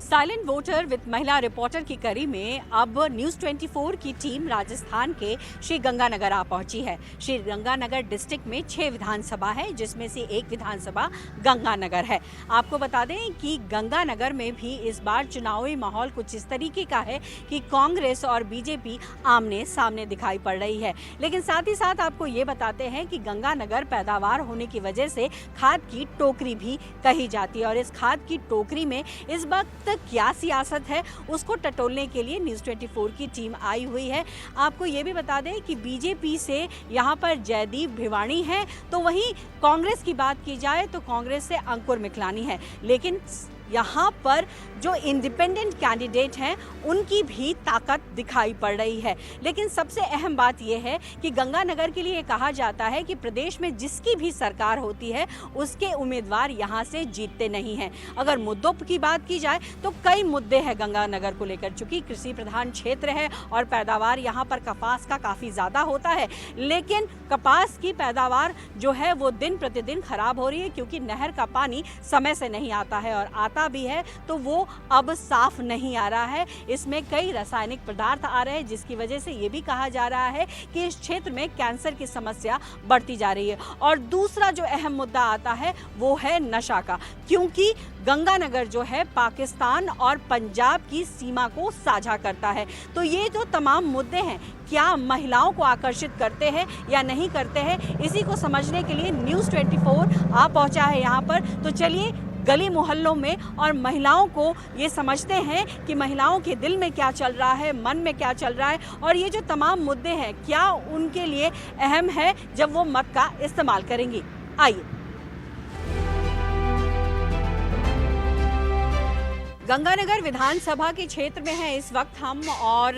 Silent voter with महिला reporter की कड़ी में अब न्यूज़ 24 की टीम राजस्थान के श्री गंगानगर आ पहुंची है। श्री गंगानगर डिस्ट्रिक्ट में 6 विधानसभा है, जिसमें से एक विधानसभा गंगानगर है। आपको बता दें कि गंगानगर में भी इस बार चुनावी माहौल कुछ इस तरीके का है कि कांग्रेस और बीजेपी आमने सामने दिखाई पड़ रही है। लेकिन साथ ही साथ आपको ये बताते हैं कि गंगानगर पैदावार होने की वजह से खाद की टोकरी भी कही जाती है और इस खाद की टोकरी में इस वक्त क्या सियासत है उसको टटोलने के लिए न्यूज़ 24 की टीम आई हुई है। आपको ये भी बता दें कि बीजेपी से यहाँ पर जयदीप भिवानी है, तो वहीं कांग्रेस की बात की जाए तो कांग्रेस से अंकुर मिखलानी है। लेकिन यहाँ पर जो इंडिपेंडेंट कैंडिडेट हैं उनकी भी ताकत दिखाई पड़ रही है। लेकिन सबसे अहम बात यह है कि गंगानगर के लिए कहा जाता है कि प्रदेश में जिसकी भी सरकार होती है उसके उम्मीदवार यहाँ से जीतते नहीं हैं। अगर मुद्दों की बात की जाए तो कई मुद्दे हैं गंगानगर को लेकर, चूँकि कृषि प्रधान क्षेत्र है और पैदावार यहाँ पर कपास का काफ़ी ज़्यादा होता है। लेकिन कपास की पैदावार जो है वो दिन प्रतिदिन खराब हो रही है, क्योंकि नहर का पानी समय से नहीं आता है और आता भी है तो वो अब साफ नहीं आ रहा है। इसमें कई रासायनिक पदार्थ आ रहे हैं, जिसकी वजह से ये भी कहा जा रहा है कि इस क्षेत्र में कैंसर की समस्या बढ़ती जा रही है। और दूसरा जो अहम मुद्दा आता है वो है नशा का, क्योंकि गंगानगर जो है पाकिस्तान और पंजाब की सीमा को साझा करता है। तो ये जो तमाम मुद्दे हैं क्या महिलाओं को आकर्षित करते हैं या नहीं करते हैं, इसी को समझने के लिए न्यूज़ 24 आ पहुंचा है यहाँ पर। तो चलिए गली मोहल्लों में और महिलाओं को ये समझते हैं कि महिलाओं के दिल में क्या चल रहा है, मन में क्या चल रहा है और ये जो तमाम मुद्दे हैं क्या उनके लिए अहम है जब वो मत का इस्तेमाल करेंगी। आइए, गंगानगर विधानसभा के क्षेत्र में है इस वक्त हम, और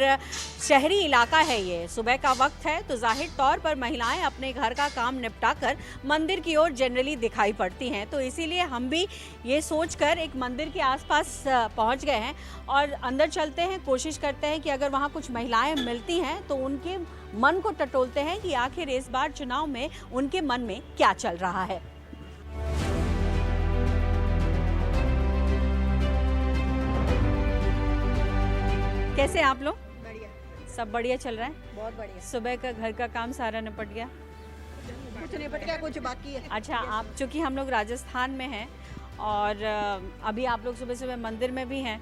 शहरी इलाका है ये। सुबह का वक्त है तो जाहिर तौर पर महिलाएं अपने घर का काम निपटाकर मंदिर की ओर जनरली दिखाई पड़ती हैं। तो इसीलिए हम भी ये सोचकर एक मंदिर के आसपास पहुंच गए हैं और अंदर चलते हैं, कोशिश करते हैं कि अगर वहां कुछ महिलाएं मिलती हैं तो उनके मन को टटोलते हैं कि आखिर इस बार चुनाव में उनके मन में क्या चल रहा है। कैसे आप लोग? बढ़िया, सब बढ़िया चल रहा है? बहुत बढ़िया। सुबह का घर का काम सारा निपट गया? कुछ निपट गया, कुछ बाकी है। अच्छा, आप चूँकि हम लोग राजस्थान में हैं और अभी आप लोग सुबह सुबह मंदिर में भी हैं,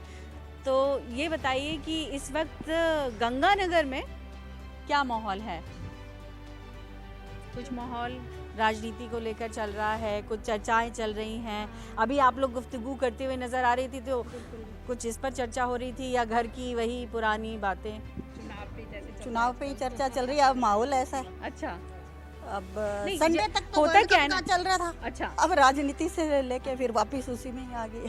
तो ये बताइए कि इस वक्त गंगानगर में क्या माहौल है? कुछ माहौल राजनीति को लेकर चल रहा है, कुछ चर्चाएं चल रही हैं। अभी आप लोग गुफ्तगू करते हुए नजर आ रही थी, तो कुछ इस पर चर्चा हो रही थी या घर की वही पुरानी बातें? चुनाव पे ही चर्चा चल रही है, अब माहौल ऐसा है। अच्छा, अब नहीं, संडे तक तो होता वर्ल्ड क्या है कप ना? का चल रहा था। अच्छा, अब राजनीति से लेके फिर वापस उसी में ही आ गई।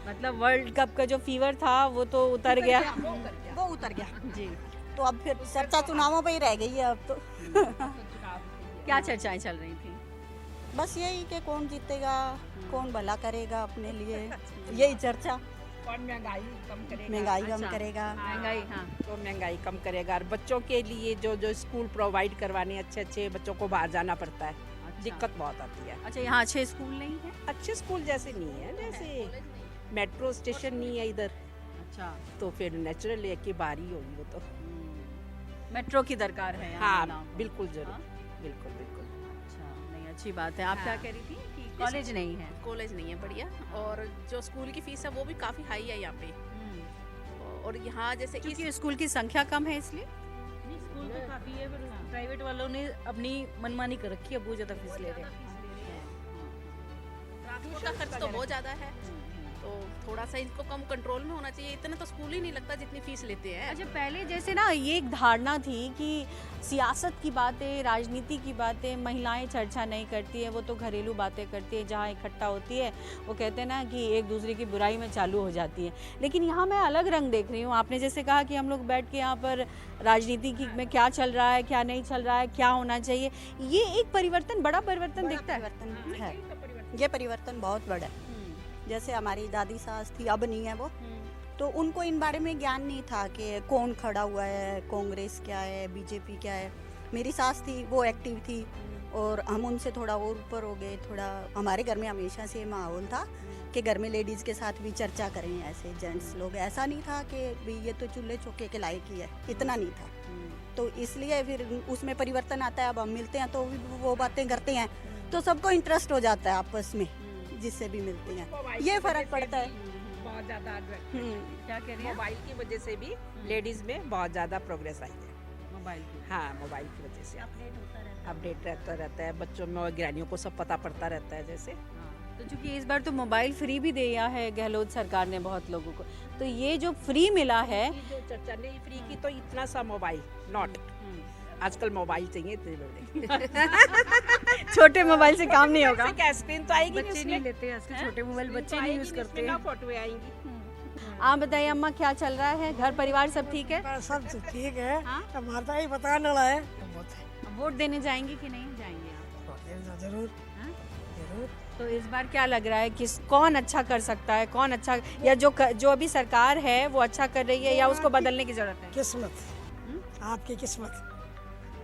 मतलब वर्ल्ड कप का जो फीवर था वो तो उतर गया। वो उतर गया जी, तो अब फिर चर्चा चुनावों पे ही रह गई है अब तो। क्या चर्चाएं चल रही थी? बस यही कि कौन जीतेगा, कौन भला करेगा अपने लिए, यही चर्चा। कौन महंगाई कम करेगा। महंगाई कम अच्छा। करेगा। महंगाई, हाँ। कौन महंगाई कम करेगा और बच्चों के लिए जो स्कूल प्रोवाइड करवाने, अच्छे अच्छे बच्चों को बाहर जाना पड़ता है, दिक्कत बहुत आती है। अच्छा, यहाँ अच्छे स्कूल नहीं है? अच्छे स्कूल जैसे नहीं है, जैसे मेट्रो स्टेशन नहीं है इधर, अच्छा, तो फिर नेचुरल है कि बाहर ही होगी वो तो। मेट्रो की दरकार है यहाँ हाँ महिलाओं को। बिल्कुल जरूर, हाँ? बिल्कुल बिल्कुल। अच्छा, नहीं, अच्छी बात है। आप हाँ। क्या कह रही थी कि कॉलेज नहीं है? कॉलेज नहीं है, बढ़िया। और जो स्कूल की फीस है वो भी काफ़ी हाई है यहाँ पे। और यहाँ जैसे क्योंकि स्कूल की संख्या कम है इसलिए। स्कूल तो काफी है, पर प्राइवेट वालों ने अपनी मनमानी कर रखी है, बहुत ज्यादा फीस ले रहे हैं। ट्रांसपोर्ट का खर्च तो बहुत ज़्यादा है, तो थोड़ा सा इनको कम कंट्रोल में होना चाहिए। इतना तो स्कूल ही नहीं लगता जितनी फीस लेते हैं। अच्छा, पहले जैसे ना ये एक धारणा थी कि सियासत की बातें, राजनीति की बातें महिलाएं चर्चा नहीं करती है, वो तो घरेलू बातें करती है। जहाँ इकट्ठा होती है वो कहते हैं ना कि एक दूसरे की बुराई में चालू हो जाती है। लेकिन यहाँ मैं अलग रंग देख रही हूँ। आपने जैसे कहा कि हम लोग बैठ के यहाँ पर राजनीति की में क्या चल रहा है, क्या नहीं चल रहा है, क्या होना चाहिए, ये एक परिवर्तन, बड़ा परिवर्तन दिखता है। परिवर्तन है, ये परिवर्तन बहुत बड़ा है। जैसे हमारी दादी सास थी, अब नहीं है वो, तो उनको इन बारे में ज्ञान नहीं था कि कौन खड़ा हुआ है, कांग्रेस क्या है, बीजेपी क्या है। मेरी सास थी, वो एक्टिव थी और हम उनसे थोड़ा और ऊपर हो गए। थोड़ा हमारे घर में हमेशा से माहौल था कि घर में लेडीज़ के साथ भी चर्चा करें, ऐसे जेंट्स लोग, ऐसा नहीं था कि भी ये तो चूल्हे चौके के लायक ही है, इतना नहीं था। तो इसलिए फिर उसमें परिवर्तन आता है। अब हम मिलते हैं तो वो बातें करते हैं तो सबको इंटरेस्ट हो जाता है आपस में, जिससे भी मिलते हैं, ये फर्क पड़ता है। बहुत ज्यादा क्या कह रही है? मोबाइल की वजह से भी लेडीज में बहुत ज्यादा प्रोग्रेस आई है। मोबाइल की हाँ, मोबाइल की वजह से अपडेट रहता है, बच्चों में और गृहिणियों को सब पता पड़ता रहता है। जैसे तो चूंकि इस बार तो मोबाइल फ्री भी दिया है गहलोत सरकार ने बहुत लोगों को, तो ये जो फ्री मिला है, जो चर्चा नहीं फ्री की तो इतना सा मोबाइल नॉट, आजकल मोबाइल चाहिए इतने बड़े। छोटे मोबाइल से काम नहीं होगा। क्या स्क्रीन तो आएगी बच्चे नहीं लेते हैं आजकल, छोटे मोबाइल बच्चे नहीं यूज करते हैं। फोटो आएंगी। आप बताइए अम्मा, क्या चल रहा है? घर परिवार सब ठीक है? सब तो ठीक है। हाँ? हमारा ही पता न है। वोट देने जाएंगे कि नहीं जाएंगे आप? जरूर हाँ? जरूर। तो इस बार क्या लग रहा है कि कौन अच्छा कर सकता है, कौन अच्छा, या जो अभी सरकार है वो अच्छा कर रही है या उसको बदलने की जरूरत है? किस्मत, आपकी किस्मत।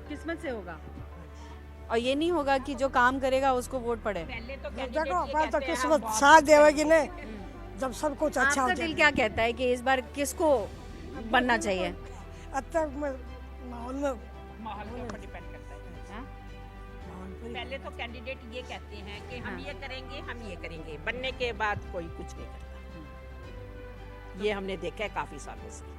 किस्मत से होगा, और ये नहीं होगा कि जो काम करेगा उसको वोट पड़े। पहले तो देखो पर तो किस्मत साथ देवेगी नहीं, जब सब कुछ अच्छा आपका हो दिल जाएगा। क्या कहता है कि इस बार किसको बनना चाहिए? अब तक माहौल में माहौल के ऊपर डिपेंड करता है। हाँ? माहौल पर ही- पहले तो कैंडिडेट ये कहते हैं कि हम हाँ। ये करेंगे, हम ये करेंगे, बनने के बाद कोई कुछ नहीं करता। ये हमने देखा है काफी सालों से।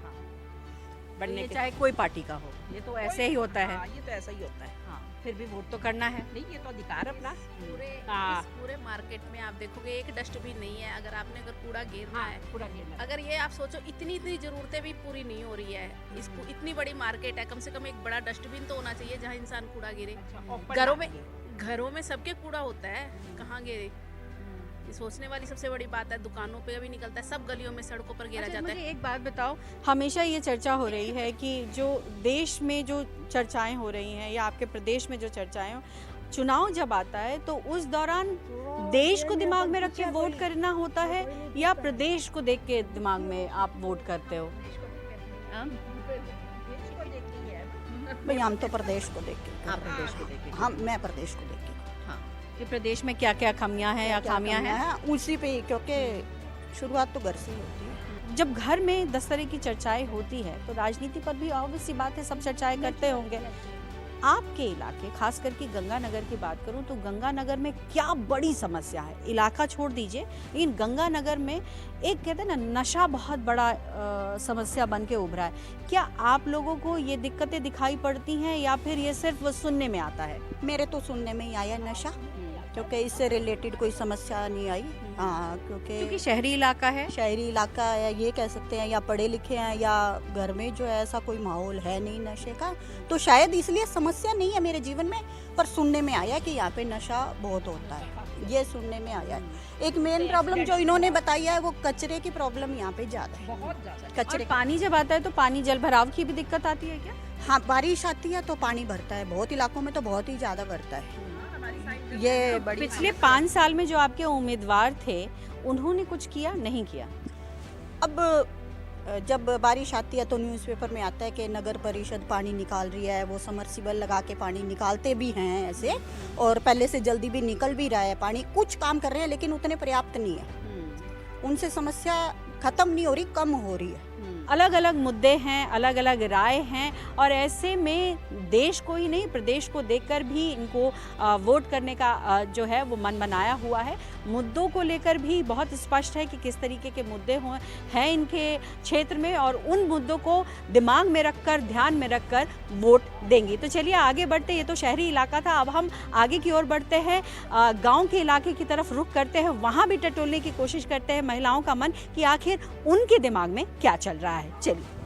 बनने ये के चाहे कोई पार्टी का हो, ये तो ऐसे ही होता है। हाँ, ये तो ऐसा ही होता है। हाँ, फिर भी वोट तो करना है। नहीं, ये तो अधिकार अपना। पूरे हाँ। इस पूरे मार्केट में आप देखोगे एक डस्टबिन नहीं है। अगर आपने अगर कूड़ा घेरना है, पूरा घेरना। अगर ये आप सोचो इतनी जरूरतें भी पूरी नहीं हो रही है, इसको इतनी बड़ी मार्केट है, कम से कम एक बड़ा डस्टबिन तो होना चाहिए जहाँ इंसान कूड़ा गिरे। घरों में सबके कूड़ा होता है, कहाँ गिरे? ये सोचने वाली सबसे बड़ी बात है। दुकानों पे भी निकलता है, सब गलियों में सड़कों पर गिरा अच्छा, जाता मुझे है। एक बात बताओ, हमेशा ये चर्चा हो रही है कि जो देश में जो चर्चाएं हो रही हैं या आपके प्रदेश में जो चर्चाएं हो, चुनाव जब आता है तो उस दौरान देश को दिमाग में रख के वोट करना होता है या प्रदेश को देख के दिमाग में आप वोट करते हो? हाँ? भाई हम तो प्रदेश को देख के, आप प्रदेश को देख के। हम मैं प्रदेश को देख के, हाँ, कि प्रदेश में क्या क्या कमियां हैं या खामियां हैं, उसी पे ही, क्योंकि शुरुआत तो घर से ही होती है। जब घर में 10 तरह की चर्चाएं होती है तो राजनीति पर भी ऑब्वियस सी बात है सब चर्चाएं करते होंगे। आपके इलाके, खास करके गंगानगर की बात करूं तो गंगानगर में क्या बड़ी समस्या है? इलाका छोड़ दीजिए, लेकिन गंगानगर में एक कहते हैं ना, नशा बहुत बड़ा समस्या बन के उभरा है। क्या आप लोगों को ये दिक्कतें दिखाई पड़ती हैं या फिर ये सिर्फ सुनने में आता है? मेरे तो सुनने में ही आया नशा, क्योंकि इससे रिलेटेड कोई समस्या नहीं आई। हाँ, क्योंकि क्योंकि शहरी इलाका है। शहरी इलाका है, ये कह सकते हैं, या पढ़े लिखे हैं, या घर में जो है ऐसा कोई माहौल है नहीं नशे का, तो शायद इसलिए समस्या नहीं है मेरे जीवन में। पर सुनने में आया कि यहाँ पे नशा बहुत होता है, ये सुनने में आया है। एक मेन प्रॉब्लम जो इन्होंने बताई है वो कचरे की प्रॉब्लम यहाँ पे ज्यादा है। बहुत ज्यादा। और कचरे पानी जब आता है तो पानी जल भराव की भी दिक्कत आती है क्या? हाँ, बारिश आती है तो पानी भरता है, बहुत इलाकों में तो बहुत ही ज्यादा भरता है। ये बड़ी पिछले 5 साल में जो आपके उम्मीदवार थे उन्होंने कुछ किया, नहीं किया? अब जब बारिश आती है तो न्यूज़पेपर में आता है कि नगर परिषद पानी निकाल रही है, वो समरसिबल लगा के पानी निकालते भी हैं ऐसे, और पहले से जल्दी भी निकल भी रहा है पानी। कुछ काम कर रहे हैं लेकिन उतने पर्याप्त नहीं है, उनसे समस्या खत्म नहीं हो रही, कम हो रही है। अलग अलग मुद्दे हैं, अलग अलग राय हैं, और ऐसे में देश को ही नहीं प्रदेश को देखकर भी इनको वोट करने का जो है वो मन बनाया हुआ है। मुद्दों को लेकर भी बहुत स्पष्ट है कि किस तरीके के मुद्दे हैं इनके क्षेत्र में, और उन मुद्दों को दिमाग में रखकर, ध्यान में रखकर वोट देंगी। तो चलिए आगे बढ़ते, ये तो शहरी इलाका था, अब हम आगे की ओर बढ़ते हैं, गाँव के इलाके की तरफ रुख करते हैं, वहाँ भी टटोलने की कोशिश करते हैं महिलाओं का मन कि आखिर उनके दिमाग में क्या चल रहा है। चलिए।